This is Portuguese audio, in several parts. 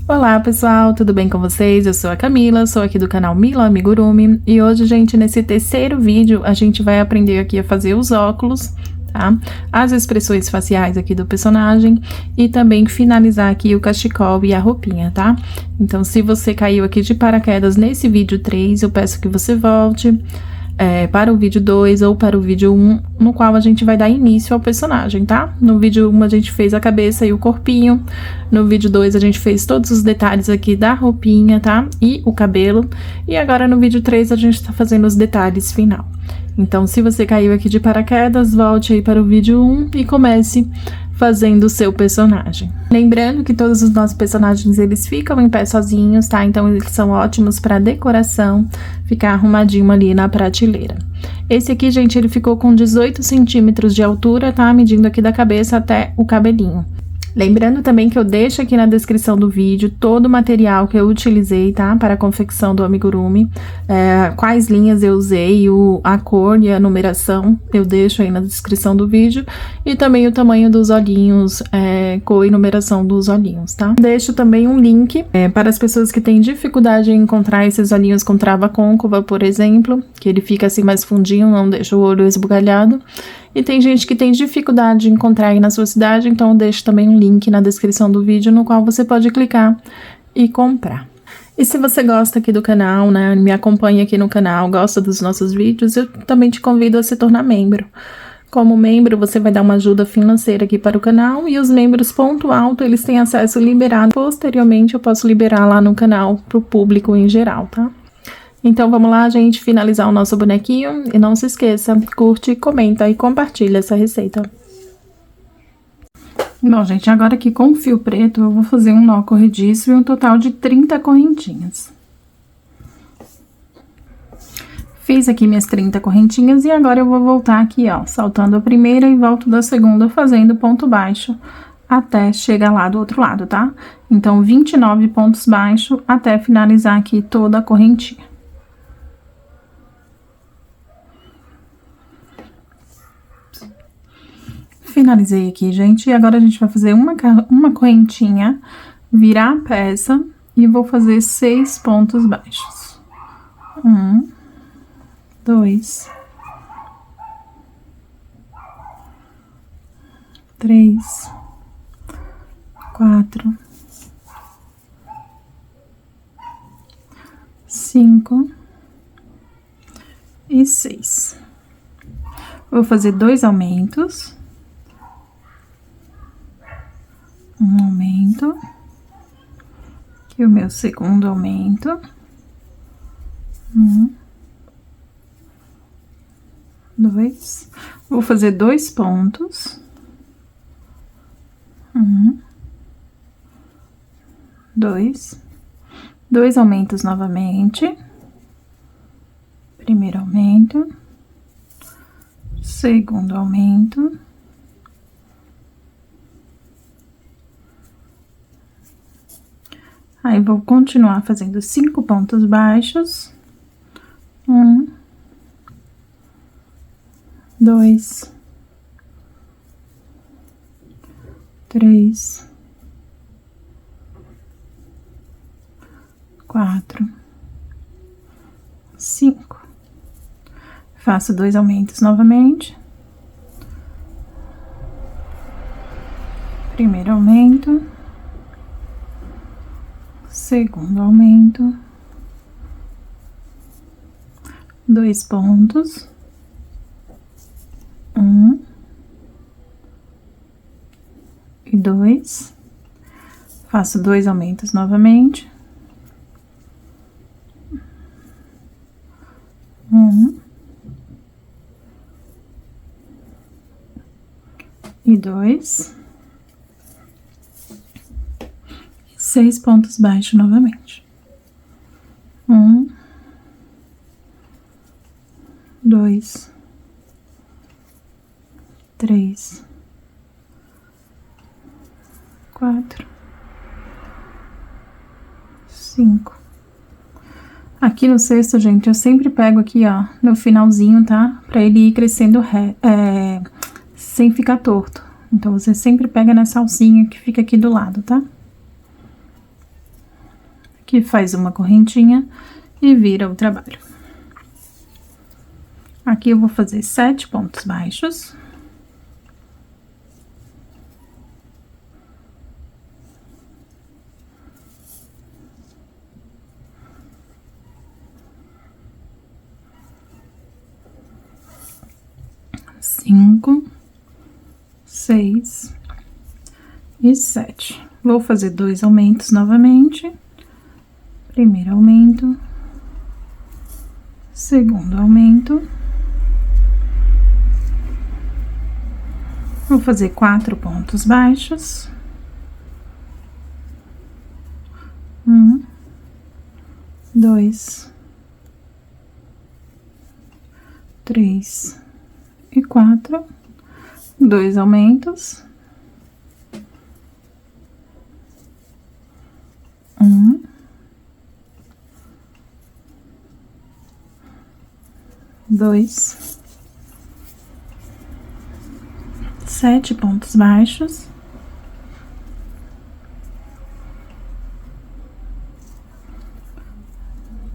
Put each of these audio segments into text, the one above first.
Olá pessoal, tudo bem com vocês? Eu sou a Camila, sou aqui do canal Mila Amigurumi e hoje, gente, nesse terceiro vídeo a gente vai aprender aqui a fazer os óculos, tá? As expressões faciais aqui do personagem e também finalizar aqui o cachecol e a roupinha, tá? Então, se você caiu aqui de paraquedas nesse vídeo 3, eu peço que você volte para o vídeo 2 ou para o vídeo 1, no qual a gente vai dar início ao personagem, tá? No vídeo 1 a gente fez a cabeça e o corpinho, no vídeo 2 a gente fez todos os detalhes aqui da roupinha, tá? E o cabelo, e agora no vídeo 3 a gente tá fazendo os detalhes final. Então, se você caiu aqui de paraquedas, volte aí para o vídeo 1 e comece fazendo o seu personagem. Lembrando que todos os nossos personagens, eles ficam em pé sozinhos, tá? Então, eles são ótimos para decoração, ficar arrumadinho ali na prateleira. Esse aqui, gente, ele ficou com 18 centímetros de altura, tá? Medindo aqui da cabeça até o cabelinho. Lembrando também que eu deixo aqui na descrição do vídeo todo o material que eu utilizei, tá? Para a confecção do amigurumi, quais linhas eu usei, a cor e a numeração, eu deixo aí na descrição do vídeo. E também o tamanho dos olhinhos, cor e numeração dos olhinhos, tá? Deixo também um link para as pessoas que têm dificuldade em encontrar esses olhinhos com trava côncava, por exemplo, que ele fica assim mais fundinho, não deixa o olho esbugalhado. E tem gente que tem dificuldade de encontrar aí na sua cidade, então eu deixo também um link na descrição do vídeo, no qual você pode clicar e comprar. E se você gosta aqui do canal, né, me acompanha aqui no canal, gosta dos nossos vídeos, eu também te convido a se tornar membro. Como membro, você vai dar uma ajuda financeira aqui para o canal, e os membros ponto alto, eles têm acesso liberado. Posteriormente, eu posso liberar lá no canal para o público em geral, tá? Então, vamos lá, gente, finalizar o nosso bonequinho. E não se esqueça, curte, comenta e compartilha essa receita. Bom, gente, agora aqui com o fio preto, eu vou fazer um nó corrediço e um total de 30 correntinhas. Fiz aqui minhas 30 correntinhas e agora eu vou voltar aqui, ó, saltando a primeira e volto da segunda, fazendo ponto baixo até chegar lá do outro lado, tá? Então, 29 pontos baixos até finalizar aqui toda a correntinha. Finalizei aqui, gente, e agora a gente vai fazer uma correntinha, virar a peça e vou fazer 6 pontos baixos. 1, 2, 3, 4, 5 e 6. Vou fazer 2 aumentos. Um aumento, aqui o meu segundo aumento, 1, 2, vou fazer 2 pontos, 1, 2, 2 aumentos novamente, primeiro aumento, segundo aumento, aí, vou continuar fazendo 5 pontos baixos. 1, 2, 3, 4, 5. Faço 2 aumentos novamente. Primeiro aumento. Segundo aumento, 2 pontos, 1 e 2, faço 2 aumentos novamente, 1 e 2. 6 pontos baixos novamente. 1, 2, 3, 4, 5. Aqui no cesto, gente, eu sempre pego aqui, ó, no finalzinho, tá? Pra ele ir crescendo sem ficar torto. Então, você sempre pega nessa alcinha que fica aqui do lado, tá? que faz uma correntinha e vira o trabalho. Aqui eu vou fazer 7 pontos baixos. Cinco, 6 e 7. Vou fazer 2 aumentos novamente. Primeiro aumento, segundo aumento. Vou fazer 4 pontos baixos. 1, 2, 3 e 4. 2 aumentos. 1, 2, 7 pontos baixos.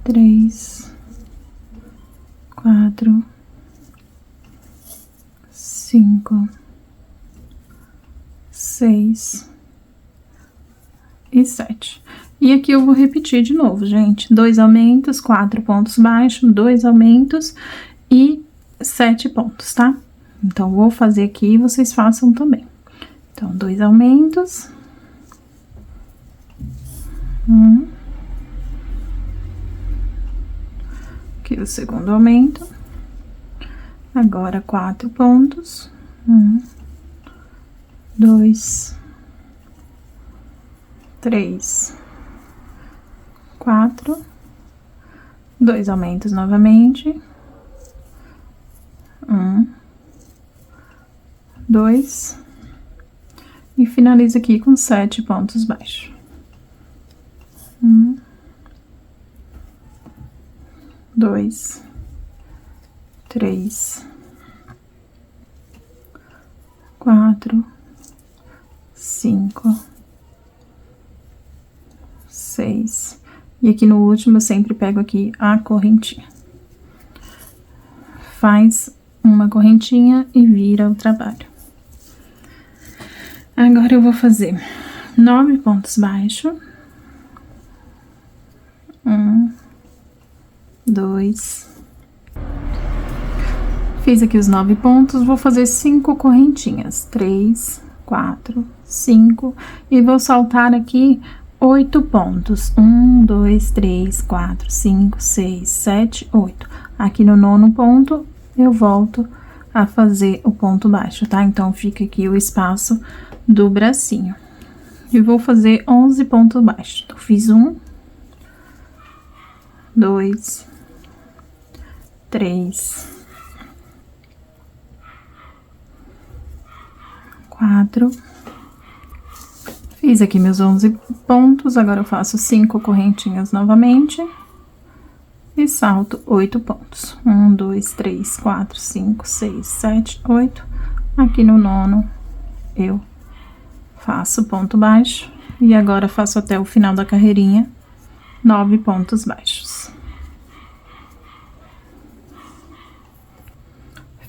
3, 4, 5, 6 e 7. E aqui eu vou repetir de novo, gente. 2 aumentos, 4 pontos baixos, 2 aumentos e 7 pontos, tá? Então, vou fazer aqui e vocês façam também. Então, 2 aumentos. 1. Aqui o segundo aumento. Agora, 4 pontos. 1, 2, 3, 4. 2 aumentos novamente. 1, 2. E finaliza aqui com 7 pontos baixos. 1, 2, 3, 4, 5, 6. E aqui no último eu sempre pego aqui a correntinha. Faz uma correntinha e vira o trabalho. Agora eu vou fazer 9 pontos baixos. 1, 2. Fiz aqui os 9 pontos, vou fazer 5 correntinhas. 3, 4, 5. E vou saltar aqui 8 pontos. 1, 2, 3, 4, 5, 6, 7, 8. Aqui no 9º ponto, eu volto a fazer o ponto baixo, tá? Então, fica aqui o espaço do bracinho. E vou fazer 11 pontos baixos. Então, fiz 1, 2, 3, 4. Fiz aqui meus 11 pontos, agora eu faço 5 correntinhas novamente. E salto 8 pontos. 1, 2, 3, 4, 5, 6, 7, 8. Aqui no 9º, eu faço ponto baixo. E agora faço até o final da carreirinha 9 pontos baixos.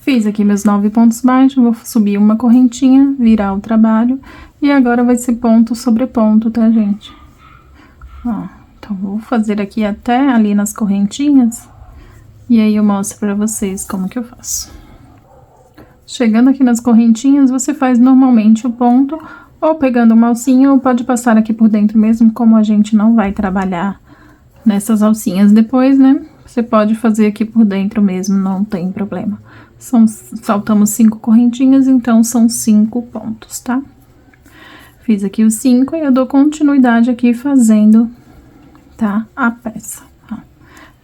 Fiz aqui meus 9 pontos baixos, vou subir uma correntinha, virar o trabalho. E agora vai ser ponto sobre ponto, tá, gente? Ó, então, vou fazer aqui até ali nas correntinhas. E aí, eu mostro pra vocês como que eu faço. Chegando aqui nas correntinhas, você faz normalmente o ponto, ou pegando uma alcinha, ou pode passar aqui por dentro mesmo, como a gente não vai trabalhar nessas alcinhas depois, né? Você pode fazer aqui por dentro mesmo, não tem problema. Saltamos 5 correntinhas, então são 5 pontos, tá? Fiz aqui os 5 e eu dou continuidade aqui fazendo, tá? A peça, ó.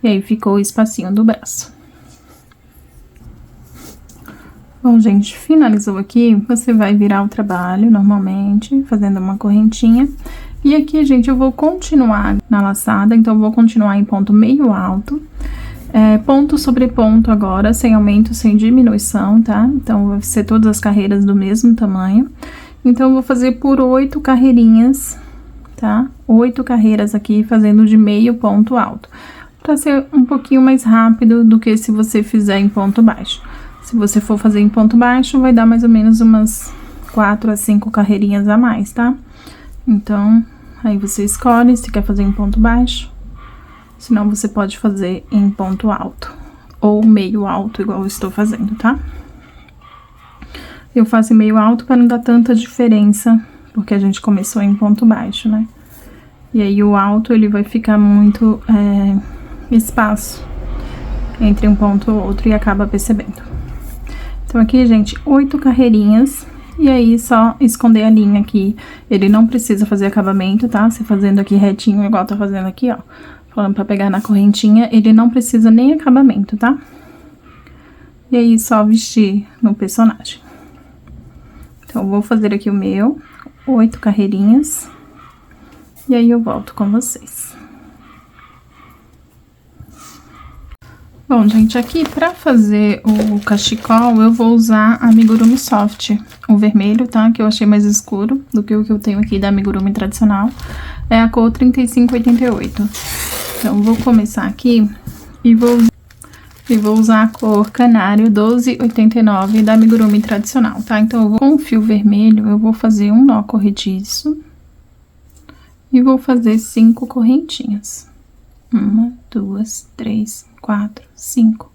E aí, ficou o espacinho do braço. Bom, gente, finalizou aqui, você vai virar o trabalho normalmente, fazendo uma correntinha. E aqui, gente, eu vou continuar na laçada, então eu vou continuar em ponto meio alto. Ponto sobre ponto agora, sem aumento, sem diminuição, tá? Então, vai ser todas as carreiras do mesmo tamanho. Então, eu vou fazer por 8 carreirinhas, tá? 8 carreiras aqui fazendo de meio ponto alto, para ser um pouquinho mais rápido do que se você fizer em ponto baixo. Se você for fazer em ponto baixo, vai dar mais ou menos umas 4 a 5 carreirinhas a mais, tá? Então, aí você escolhe se quer fazer em ponto baixo, senão você pode fazer em ponto alto, ou meio alto, igual eu estou fazendo, tá? Eu faço em meio alto para não dar tanta diferença, porque a gente começou em ponto baixo, né? E aí o alto, ele vai ficar muito espaço entre um ponto e outro e acaba percebendo. Então aqui, gente, 8 carreirinhas, e aí só esconder a linha aqui. Ele não precisa fazer acabamento, tá? Você fazendo aqui retinho, igual tá fazendo aqui, ó. Falando pra pegar na correntinha, ele não precisa nem acabamento, tá? E aí só vestir no personagem. Então, eu vou fazer aqui o meu, 8 carreirinhas, e aí eu volto com vocês. Bom, gente, aqui pra fazer o cachecol, eu vou usar a Amigurumi Soft, o vermelho, tá? Que eu achei mais escuro do que o que eu tenho aqui da Amigurumi tradicional. É a cor 3588. Então, vou começar aqui e vou usar a cor canário 1289 da Amigurumi tradicional, tá? Então, com o fio vermelho, eu vou fazer um nó corrediço e vou fazer 5 correntinhas. 1, 2, 3, 4, 5.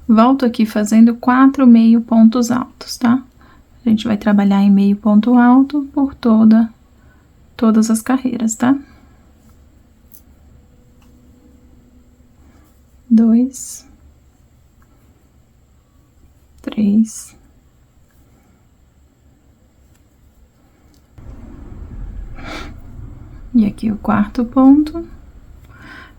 Volto aqui fazendo 4 meio pontos altos, tá? A gente vai trabalhar em meio ponto alto por todas as carreiras, tá? 2, 3, 4. E aqui o quarto ponto.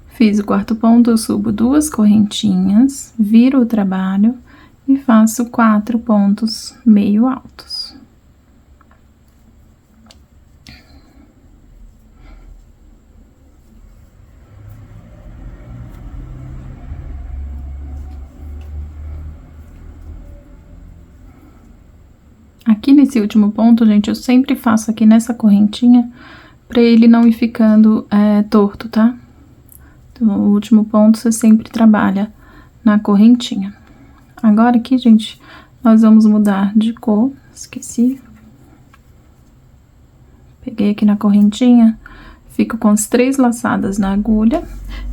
Fiz o quarto ponto, eu subo 2 correntinhas, viro o trabalho e faço 4 pontos meio altos. Aqui nesse último ponto, gente, eu sempre faço aqui nessa correntinha pra ele não ir ficando torto, tá? Então, o último ponto você sempre trabalha na correntinha. Agora aqui, gente, nós vamos mudar de cor, esqueci. Peguei aqui na correntinha, fico com as 3 laçadas na agulha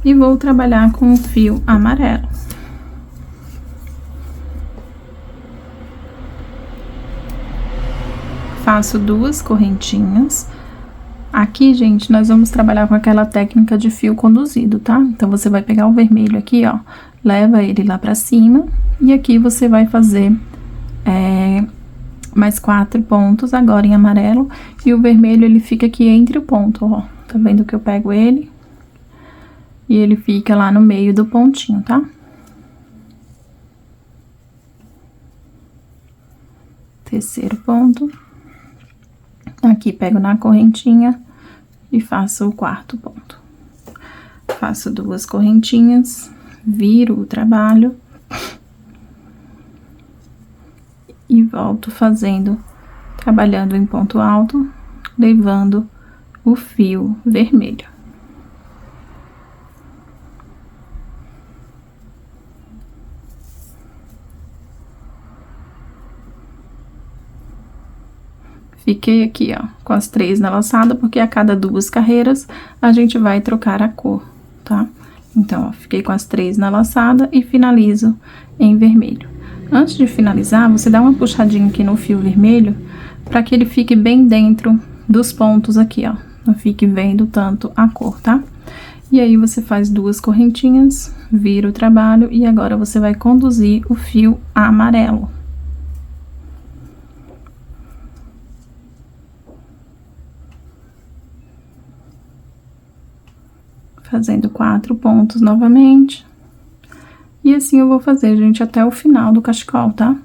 e vou trabalhar com o fio amarelo. Faço 2 correntinhas. Aqui, gente, nós vamos trabalhar com aquela técnica de fio conduzido, tá? Então, você vai pegar o vermelho aqui, ó, leva ele lá pra cima, e aqui você vai fazer mais 4 pontos agora em amarelo, e o vermelho, ele fica aqui entre o ponto, ó. Tá vendo que eu pego ele? E ele fica lá no meio do pontinho, tá? Terceiro ponto. Aqui, pego na correntinha e faço o quarto ponto. Faço 2 correntinhas, viro o trabalho e volto trabalhando em ponto alto, levando o fio vermelho. Fiquei aqui, ó, com as 3 na laçada, porque a cada 2 carreiras a gente vai trocar a cor, tá? Então, ó, fiquei com as 3 na laçada e finalizo em vermelho. Antes de finalizar, você dá uma puxadinha aqui no fio vermelho, para que ele fique bem dentro dos pontos aqui, ó. Não fique vendo tanto a cor, tá? E aí, você faz 2 correntinhas, vira o trabalho e agora você vai conduzir o fio amarelo. Fazendo 4 pontos novamente. E assim eu vou fazer, gente, até o final do cachecol, tá?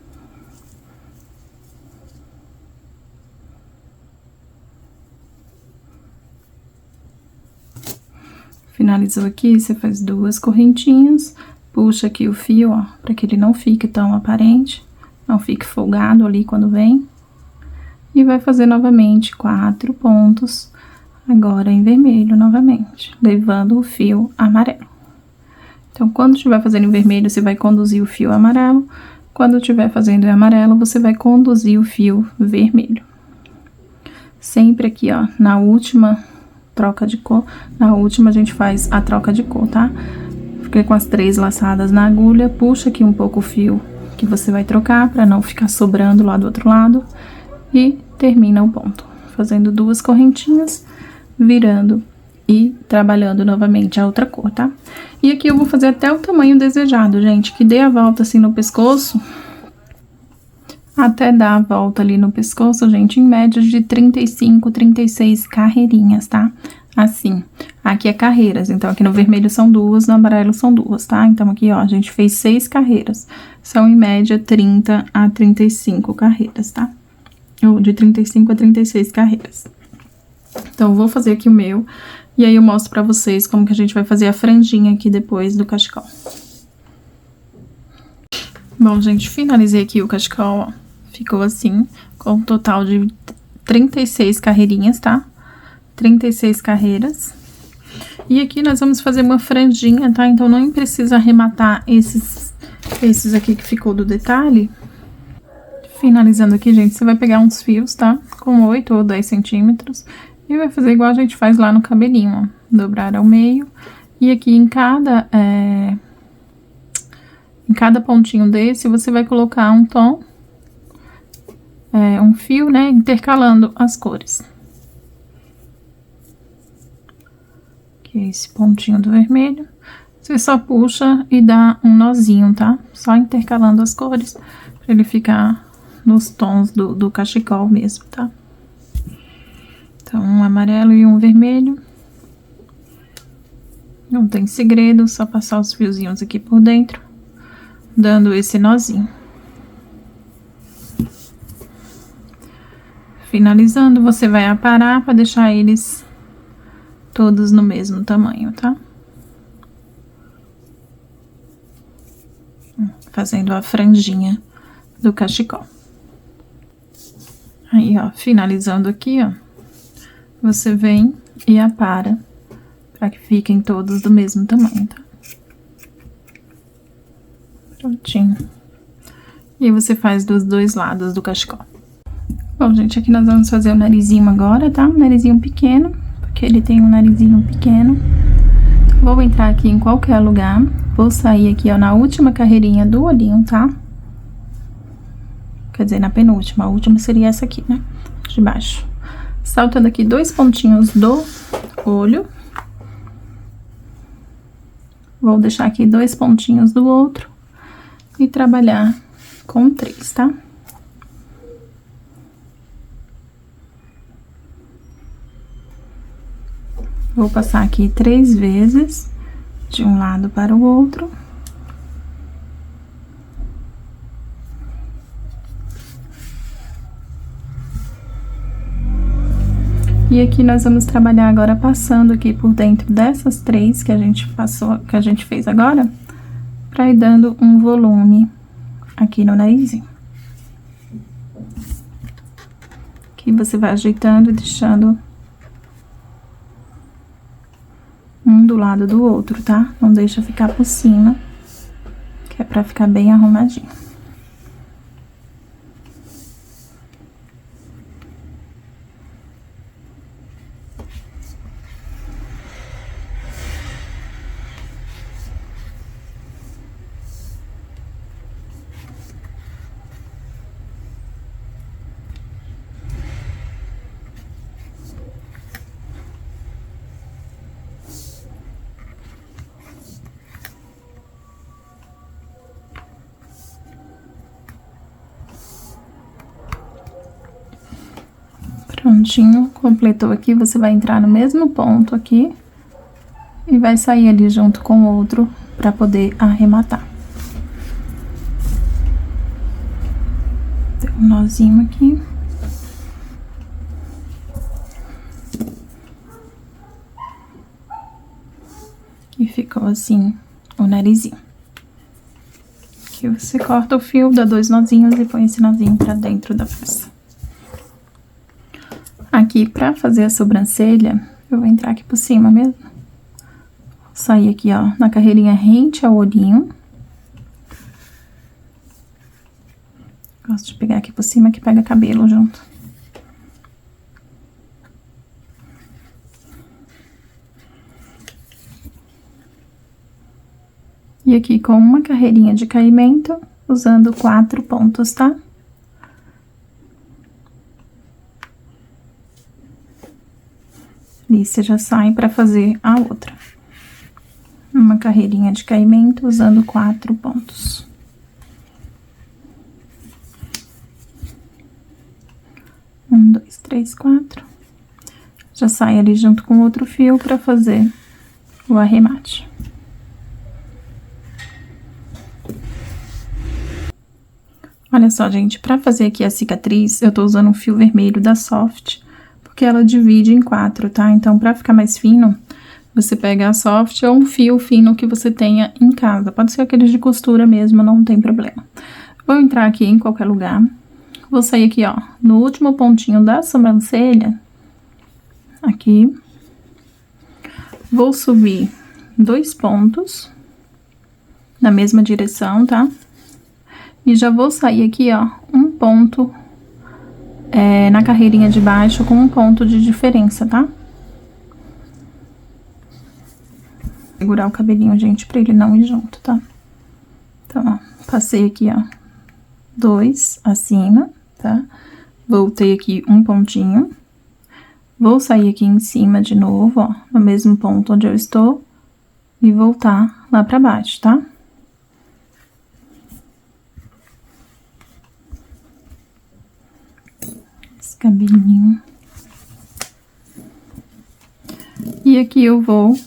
Finalizou aqui, você faz 2 correntinhas, puxa aqui o fio, ó, pra que ele não fique tão aparente, não fique folgado ali quando vem. E vai fazer novamente 4 pontos agora em vermelho novamente, levando o fio amarelo. Então, quando estiver fazendo em vermelho, você vai conduzir o fio amarelo. Quando estiver fazendo em amarelo, você vai conduzir o fio vermelho. Sempre aqui, ó, na última troca de cor, na última a gente faz a troca de cor, tá? Fica com as 3 laçadas na agulha, puxa aqui um pouco o fio que você vai trocar, pra não ficar sobrando lá do outro lado. E termina o ponto, fazendo 2 correntinhas, virando e trabalhando novamente a outra cor, tá? E aqui eu vou fazer até o tamanho desejado, gente, que dê a volta assim no pescoço, até dar a volta ali no pescoço, gente, em média de 35, 36 carreirinhas, tá? Assim, aqui é carreiras, então aqui no vermelho são 2, no amarelo são 2, tá? Então aqui, ó, a gente fez 6 carreiras, são em média 30 a 35 carreiras, tá? Ou de 35 a 36 carreiras. Então, eu vou fazer aqui o meu, e aí eu mostro pra vocês como que a gente vai fazer a franjinha aqui depois do cachecol. Bom, gente, finalizei aqui o cachecol, ó, ficou assim, com um total de 36 carreirinhas, tá? 36 carreiras. E aqui nós vamos fazer uma franjinha, tá? Então, não precisa arrematar esses aqui que ficou do detalhe. Finalizando aqui, gente, você vai pegar uns fios, tá? Com 8 ou 10 centímetros. E vai fazer igual a gente faz lá no cabelinho, ó. Dobrar ao meio. E aqui em cada pontinho desse, você vai colocar um tom, um fio, né? Intercalando as cores. Aqui é esse pontinho do vermelho. Você só puxa e dá um nozinho, tá? Só intercalando as cores, pra ele ficar nos tons do cachecol mesmo, tá? Então, um amarelo e um vermelho. Não tem segredo, só passar os fiozinhos aqui por dentro, dando esse nozinho. Finalizando, você vai aparar para deixar eles todos no mesmo tamanho, tá? Fazendo a franjinha do cachecol. Aí, ó, finalizando aqui, ó, você vem e apara para que fiquem todos do mesmo tamanho, tá? Prontinho. E aí você faz dos 2 lados do cachecol. Bom, gente, aqui nós vamos fazer o narizinho agora, tá? Um narizinho pequeno, porque ele tem um narizinho pequeno. Vou entrar aqui em qualquer lugar, vou sair aqui, ó, na última carreirinha do olhinho, tá? Quer dizer, na penúltima, a última seria essa aqui, né? De baixo. Saltando aqui 2 pontinhos do olho. Vou deixar aqui 2 pontinhos do outro. E trabalhar com 3, tá? Vou passar aqui 3 vezes, de um lado para o outro. E aqui nós vamos trabalhar agora passando aqui por dentro dessas 3 que a gente passou, que a gente fez agora, pra ir dando um volume aqui no narizinho. Aqui você vai ajeitando e deixando um do lado do outro, tá? Não deixa ficar por cima, que é pra ficar bem arrumadinho. Prontinho, completou aqui, você vai entrar no mesmo ponto aqui e vai sair ali junto com o outro pra poder arrematar. Tem um nozinho aqui. E ficou assim o narizinho. Aqui você corta o fio, dá 2 nozinhos e põe esse nozinho pra dentro da peça. Aqui, pra fazer a sobrancelha, Eu vou entrar aqui por cima mesmo. Vou sair aqui, ó, na carreirinha rente ao olhinho. Gosto de pegar aqui por cima, que pega cabelo junto. E aqui com uma carreirinha de caimento, usando 4 pontos, tá? E você já sai para fazer a outra. Uma carreirinha de caimento, usando 4 pontos. Um, dois, três, 4. Já sai ali junto com outro fio para fazer o arremate. Olha só, gente, para fazer aqui a cicatriz, eu tô usando um fio vermelho da Soft, porque ela divide em 4, tá? Então, para ficar mais fino, você pega a Soft ou um fio fino que você tenha em casa. Pode ser aqueles de costura mesmo, não tem problema. Vou entrar aqui em qualquer lugar. Vou sair aqui, ó, no último pontinho da sobrancelha. Aqui. Vou subir 2 pontos na mesma direção, tá? E já vou sair aqui, ó, um ponto na carreirinha de baixo com um ponto de diferença, tá? Segurar o cabelinho, gente, pra ele não ir junto, tá? Então, ó, passei aqui, ó, 2 acima, tá? Voltei aqui um pontinho. Vou sair aqui em cima de novo, ó, no mesmo ponto onde eu estou. E voltar lá pra baixo, tá? Cabelinho. E aqui eu vou,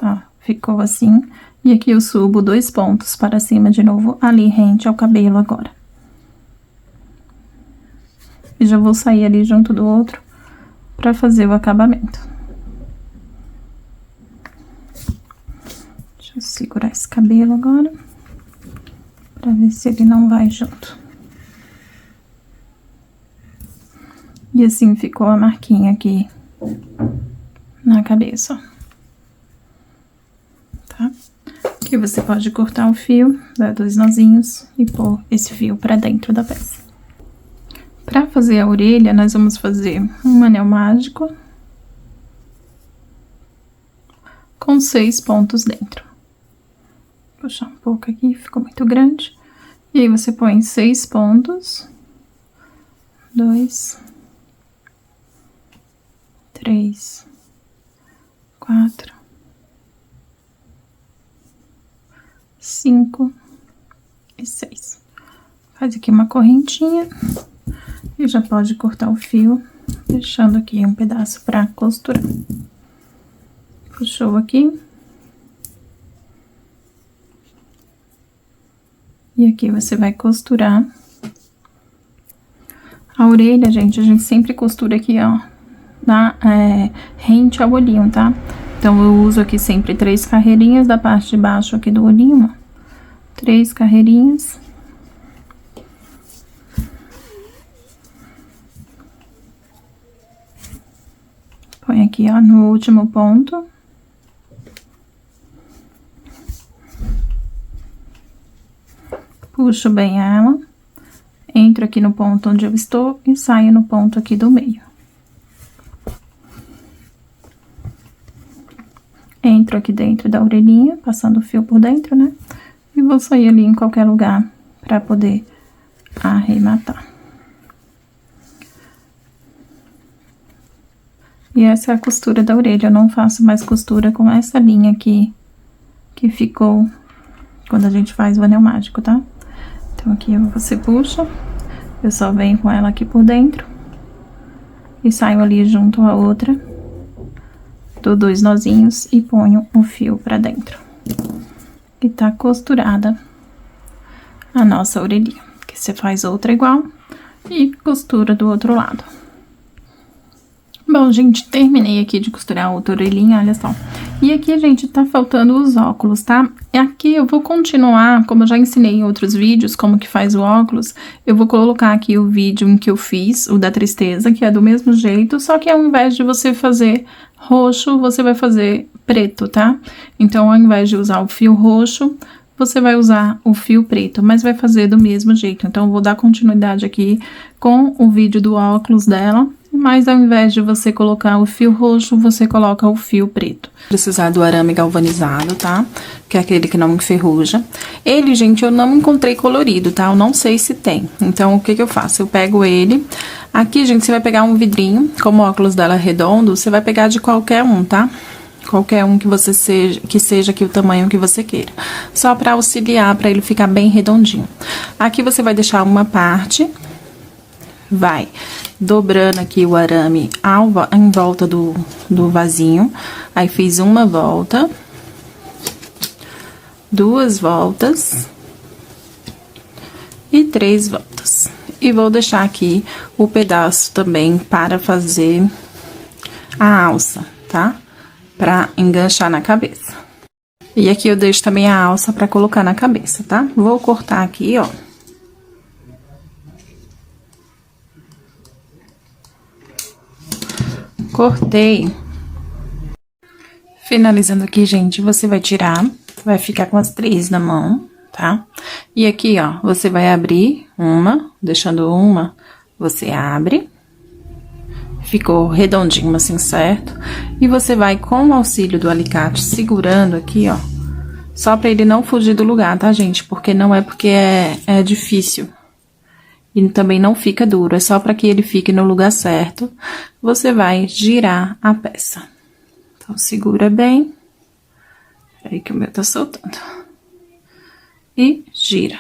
ó, ficou assim. E aqui eu subo 2 pontos para cima de novo, ali rente ao cabelo agora. E já vou sair ali junto do outro para fazer o acabamento. Deixa eu segurar esse cabelo agora, para ver se ele não vai junto. E assim ficou a marquinha aqui na cabeça, ó. Tá? Aqui você pode cortar o fio, dar 2 nozinhos e pôr esse fio pra dentro da peça. Pra fazer a orelha, nós vamos fazer um anel mágico com 6 pontos dentro. Vou puxar um pouco aqui, ficou muito grande. E aí você põe 6 pontos. 2, 3, 4, 5 e 6. Faz aqui uma correntinha e já pode cortar o fio, deixando aqui um pedaço para costurar. Puxou aqui. E aqui você vai costurar. A orelha, gente, a gente sempre costura aqui, ó, rente ao olhinho, tá? Então, eu uso aqui sempre 3 carreirinhas da parte de baixo aqui do olhinho, ó. 3 carreirinhas. Põe aqui, ó, no último ponto. Puxo bem ela. Entro aqui no ponto onde eu estou e saio no ponto aqui do meio. Entro aqui dentro da orelhinha, passando o fio por dentro, né? E vou sair ali em qualquer lugar pra poder arrematar. E essa é a costura da orelha. Eu não faço mais costura com essa linha aqui que ficou quando a gente faz o anel mágico, tá? Então, aqui você puxa, eu só venho com ela aqui por dentro e saio ali junto à outra, dou 2 nozinhos e ponho o fio pra dentro. E tá costurada a nossa orelhinha. Que você faz outra igual e costura do outro lado. Bom, gente, terminei aqui de costurar a outra orelhinha, olha só. E aqui, gente, tá faltando os óculos, tá? Aqui eu vou continuar, como eu já ensinei em outros vídeos, como que faz o óculos, eu vou colocar aqui o vídeo em que eu fiz, o da tristeza, que é do mesmo jeito, só que ao invés de você fazer roxo, você vai fazer preto, tá? Então, ao invés de usar o fio roxo, você vai usar o fio preto, mas vai fazer do mesmo jeito. Então, eu vou dar continuidade aqui com o vídeo do óculos dela, mas ao invés de você colocar o fio roxo, você coloca o fio preto. Precisar do arame galvanizado, tá? Que é aquele que não enferruja. Ele, gente, eu não encontrei colorido, tá? Eu não sei se tem. Então, o que que eu faço? Eu pego ele. Aqui, gente, você vai pegar um vidrinho, como o óculos dela é redondo, você vai pegar de qualquer um, tá? Qualquer um que você seja aqui o tamanho que você queira. Só pra auxiliar, pra ele ficar bem redondinho. Aqui você vai deixar uma parte, vai dobrando aqui o arame em volta do vasinho. Aí, fiz uma volta, 2 voltas e 3 voltas. E vou deixar aqui o pedaço também para fazer a alça, tá? Pra enganchar na cabeça. E aqui eu deixo também a alça pra colocar na cabeça, tá? Vou cortar aqui, ó. Cortei. Finalizando aqui, gente, você vai tirar, vai ficar com as 3 na mão, tá? E aqui, ó, você vai abrir uma, deixando uma, você abre. Ficou redondinho assim, certo? E você vai, com o auxílio do alicate, segurando aqui, ó. Só pra ele não fugir do lugar, tá, gente? Porque não é porque é difícil. E também não fica duro, é só pra que ele fique no lugar certo. Você vai girar a peça. Então, segura bem. Peraí que o meu tá soltando. E gira.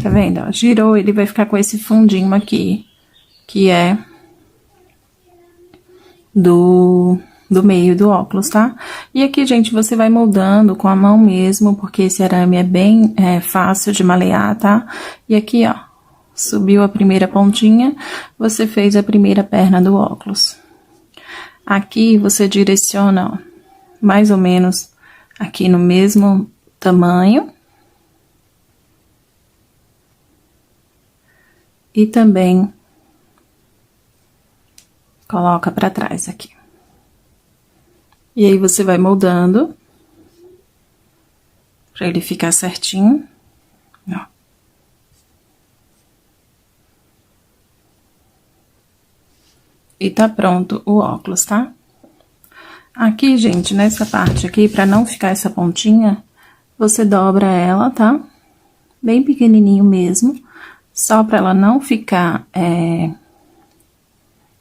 Tá vendo? Ó, girou, ele vai ficar com esse fundinho aqui, que é do meio do óculos, tá? E aqui, gente, você vai moldando com a mão mesmo, porque esse arame é bem fácil de malear, tá? E aqui, ó, subiu a primeira pontinha, você fez a primeira perna do óculos. Aqui, você direciona, ó, mais ou menos aqui no mesmo tamanho. E também coloca pra trás aqui. E aí, você vai moldando pra ele ficar certinho, ó. E tá pronto o óculos, tá? Aqui, gente, nessa parte aqui, pra não ficar essa pontinha, você dobra ela, tá? Bem pequenininho mesmo. Só pra ela não ficar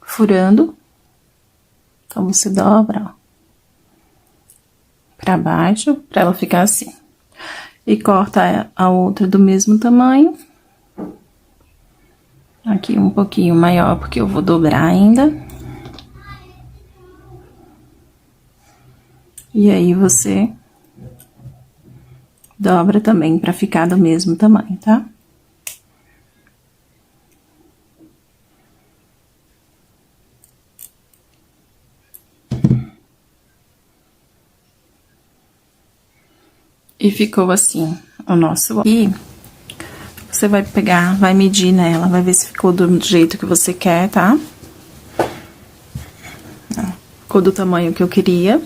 furando. Então, você dobra, ó, pra baixo, pra ela ficar assim. E corta a outra do mesmo tamanho. Aqui um pouquinho maior, porque eu vou dobrar ainda. E aí, você dobra também pra ficar do mesmo tamanho, tá? E ficou assim o nosso. E você vai pegar, vai medir nela, vai ver se ficou do jeito que você quer, tá? Ficou do tamanho que eu queria.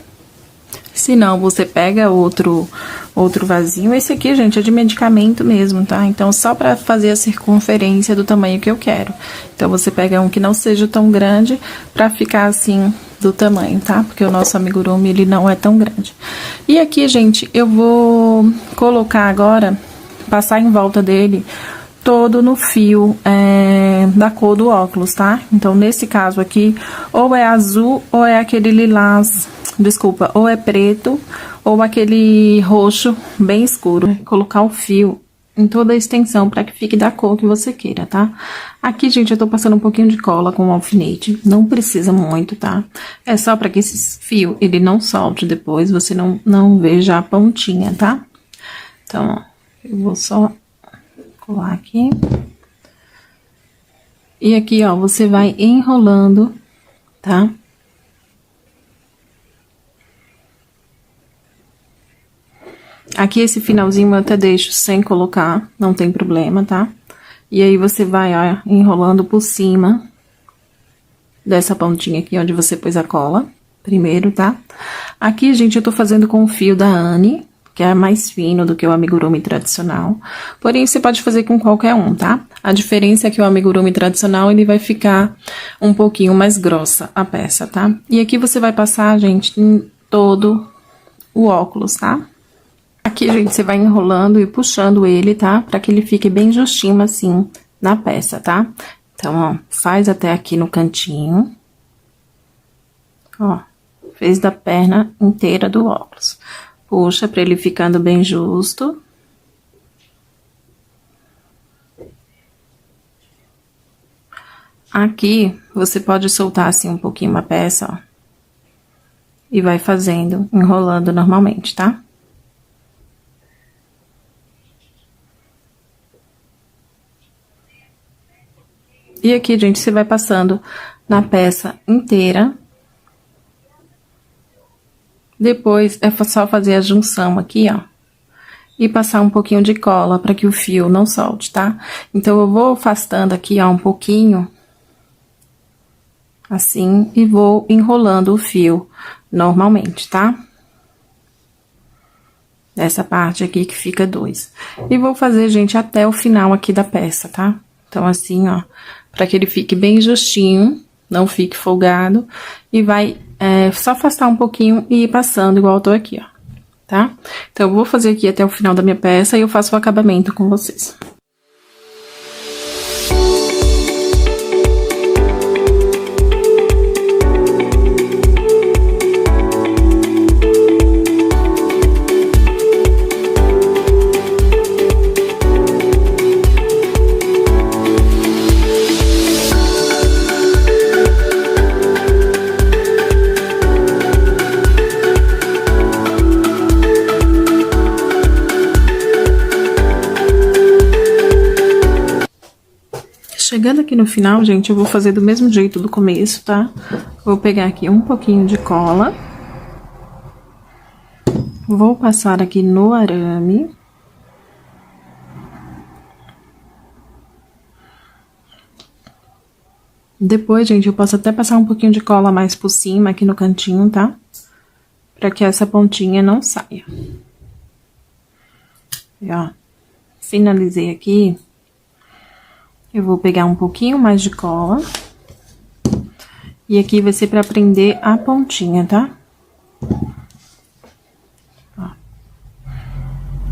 Se não, você pega outro vasinho. Esse aqui, gente, é de medicamento mesmo, tá? Então, só pra fazer a circunferência do tamanho que eu quero. Então, você pega um que não seja tão grande pra ficar assim do tamanho, tá? Porque o nosso amigurumi, ele não é tão grande. E aqui, gente, eu vou colocar agora, passar em volta dele todo no fio da cor do óculos, tá? Então, nesse caso aqui, ou é azul ou é aquele lilás, desculpa, ou é preto ou aquele roxo bem escuro. Colocar o fio em toda a extensão para que fique da cor que você queira, tá? Aqui, gente, eu tô passando um pouquinho de cola com o alfinete, não precisa muito, tá? É só para que esse fio, ele não solte depois, você não veja a pontinha, tá? Então, ó, eu vou só colar aqui. E aqui, ó, você vai enrolando, tá? Aqui esse finalzinho eu até deixo sem colocar, não tem problema, tá? E aí você vai, ó, enrolando por cima dessa pontinha aqui onde você pôs a cola, primeiro, tá? Aqui, gente, eu tô fazendo com o fio da Anne, que é mais fino do que o amigurumi tradicional. Porém, você pode fazer com qualquer um, tá? A diferença é que o amigurumi tradicional, ele vai ficar um pouquinho mais grossa a peça, tá? E aqui você vai passar, gente, em todo o óculos, tá? Aqui, gente, você vai enrolando e puxando ele, tá? Pra que ele fique bem justinho, assim, na peça, tá? Então, ó, faz até aqui no cantinho. Ó, fez da perna inteira do óculos. Puxa pra ele ficando bem justo. Aqui, você pode soltar, assim, um pouquinho a peça, ó. E vai fazendo, enrolando normalmente, tá? E aqui, gente, você vai passando na peça inteira. Depois, é só fazer a junção aqui, ó. E passar um pouquinho de cola para que o fio não solte, tá? Então, eu vou afastando aqui, ó, um pouquinho. Assim, e vou enrolando o fio normalmente, tá? Essa parte aqui que fica 2. E vou fazer, gente, até o final aqui da peça, tá? Então, assim, ó, pra que ele fique bem justinho, não fique folgado. E vai só afastar um pouquinho e ir passando igual eu tô aqui, ó, tá? Então, eu vou fazer aqui até o final da minha peça e eu faço o acabamento com vocês. Chegando aqui no final, gente, eu vou fazer do mesmo jeito do começo, tá? Vou pegar aqui um pouquinho de cola. Vou passar aqui no arame. Depois, gente, eu posso até passar um pouquinho de cola mais por cima aqui no cantinho, tá? Pra que essa pontinha não saia. E, ó, finalizei aqui. Eu vou pegar um pouquinho mais de cola. E aqui vai ser pra prender a pontinha, tá? Ó.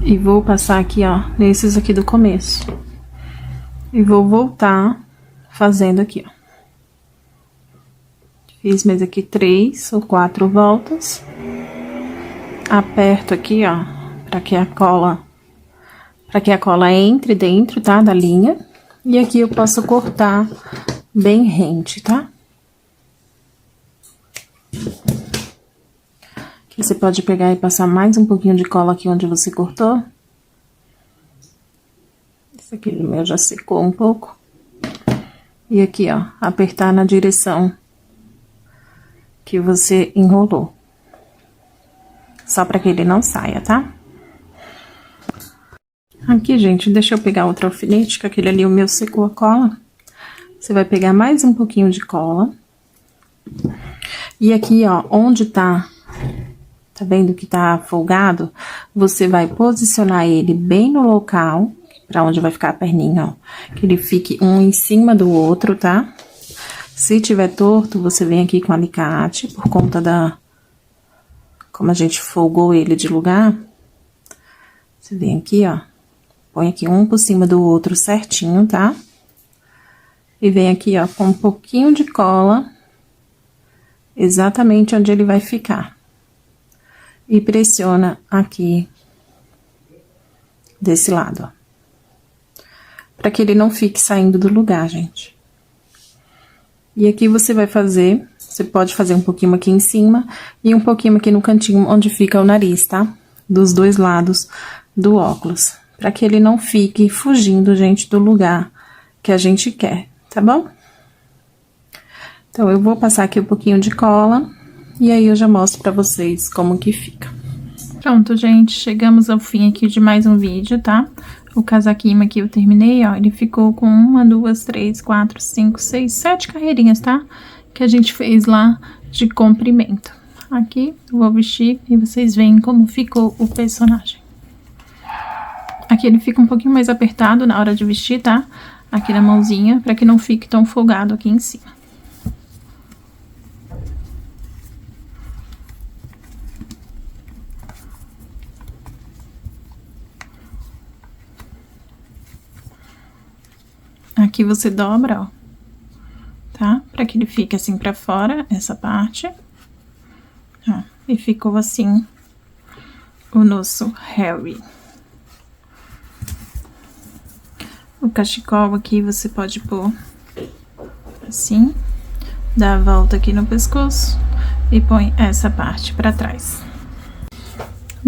E vou passar aqui, ó, nesses aqui do começo. E vou voltar fazendo aqui, ó. Fiz mais aqui 3 ou 4 voltas. Aperto aqui, ó, pra que a cola entre dentro, tá, da linha. E aqui eu posso cortar bem rente, tá? Aqui você pode pegar e passar mais um pouquinho de cola aqui onde você cortou. Esse aqui do meu já secou um pouco. E aqui, ó, apertar na direção que você enrolou. Só pra que ele não saia, tá? Aqui, gente, deixa eu pegar outro alfinete, que aquele ali o meu secou a cola. Você vai pegar mais um pouquinho de cola. E aqui, ó, onde tá vendo que tá folgado? Você vai posicionar ele bem no local, pra onde vai ficar a perninha, ó. Que ele fique um em cima do outro, tá? Se tiver torto, você vem aqui com alicate, por conta da... Como a gente folgou ele de lugar. Você vem aqui, ó. Põe aqui um por cima do outro certinho, tá? E vem aqui, ó, com um pouquinho de cola, exatamente onde ele vai ficar. E pressiona aqui, desse lado, ó. Pra que ele não fique saindo do lugar, gente. E aqui você vai fazer, você pode fazer um pouquinho aqui em cima e um pouquinho aqui no cantinho onde fica o nariz, tá? Dos dois lados do óculos. Pra que ele não fique fugindo, gente, do lugar que a gente quer, tá bom? Então, eu vou passar aqui um pouquinho de cola e aí eu já mostro pra vocês como que fica. Pronto, gente, chegamos ao fim aqui de mais um vídeo, tá? O casaquinho aqui eu terminei, ó, ele ficou com 1, 2, 3, 4, 5, 6, 7 carreirinhas, tá? Que a gente fez lá de comprimento. Aqui, eu vou vestir e vocês veem como ficou o personagem. Aqui ele fica um pouquinho mais apertado na hora de vestir, tá? Aqui na mãozinha, pra que não fique tão folgado aqui em cima. Aqui você dobra, ó, tá? Pra que ele fique assim pra fora, essa parte. Ó, e ficou assim o nosso Harry. O cachecol aqui você pode pôr assim, dá a volta aqui no pescoço e põe essa parte pra trás.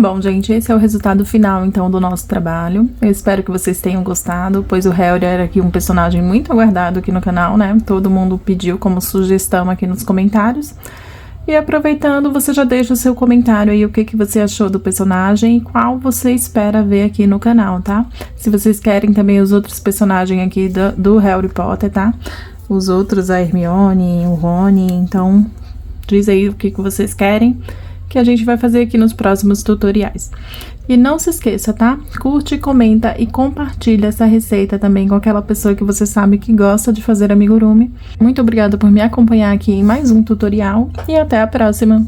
Bom, gente, esse é o resultado final, então, do nosso trabalho. Eu espero que vocês tenham gostado, pois o Harry era aqui um personagem muito aguardado aqui no canal, né? Todo mundo pediu como sugestão aqui nos comentários. E aproveitando, você já deixa o seu comentário aí, o que você achou do personagem e qual você espera ver aqui no canal, tá? Se vocês querem também os outros personagens aqui do Harry Potter, tá? Os outros, a Hermione, o Rony, então diz aí o que vocês querem, que a gente vai fazer aqui nos próximos tutoriais. E não se esqueça, tá? Curte, comenta e compartilha essa receita também com aquela pessoa que você sabe que gosta de fazer amigurumi. Muito obrigada por me acompanhar aqui em mais um tutorial e até a próxima!